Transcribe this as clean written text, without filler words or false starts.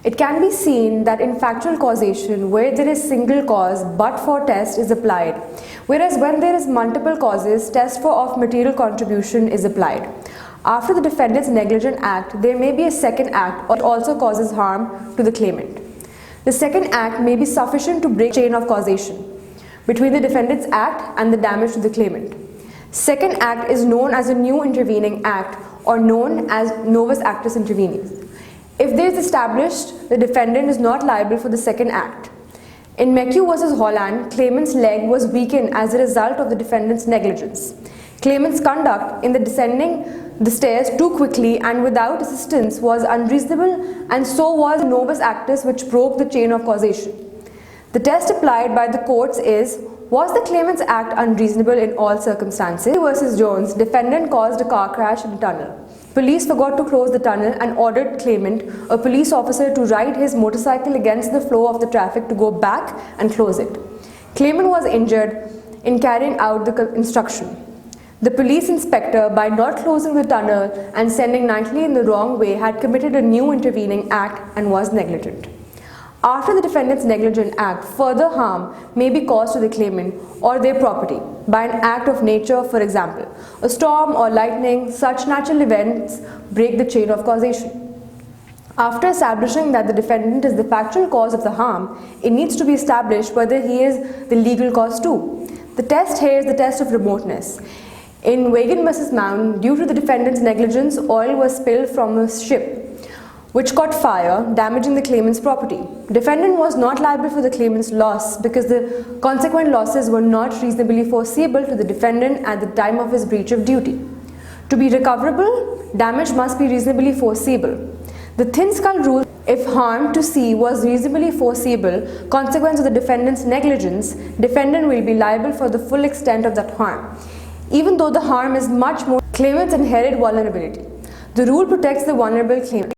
It can be seen that in factual causation, where there is single cause but for test is applied, whereas when there is multiple causes, test for of material contribution is applied. After the defendant's negligent act, there may be a second act or it also causes harm to the claimant. The second act may be sufficient to break the chain of causation between the defendant's act and the damage to the claimant. Second act is known as a new intervening act or known as novus actus interveniens. If there is established, the defendant is not liable for the second act. In McKew versus Holland, claimant's leg was weakened as a result of the defendant's negligence. Claimant's conduct in descending the stairs too quickly and without assistance was unreasonable, and so was the novus actus which broke the chain of causation. The test applied by the courts is, was the claimant's act unreasonable in all circumstances? Versus Jones, defendant caused a car crash in a tunnel. Police forgot to close the tunnel and ordered claimant, a police officer, to ride his motorcycle against the flow of the traffic to go back and close it. Claimant was injured in carrying out the instruction. The police inspector, by not closing the tunnel and sending Knightley in the wrong way, had committed a new intervening act and was negligent. After the defendant's negligent act, further harm may be caused to the claimant or their property by an act of nature, for example, a storm or lightning. Such natural events break the chain of causation. After establishing that the defendant is the factual cause of the harm, it needs to be established whether he is the legal cause too. The test here is the test of remoteness. In Wagon vs. Mount, due to the defendant's negligence, oil was spilled from a ship, which caught fire, damaging the claimant's property. Defendant was not liable for the claimant's loss because the consequent losses were not reasonably foreseeable to the defendant at the time of his breach of duty. To be recoverable, damage must be reasonably foreseeable. The thin skull rule: if harm to C was reasonably foreseeable, consequence of the defendant's negligence, defendant will be liable for the full extent of that harm, even though the harm is much more claimant's inherent vulnerability. The rule protects the vulnerable claimant.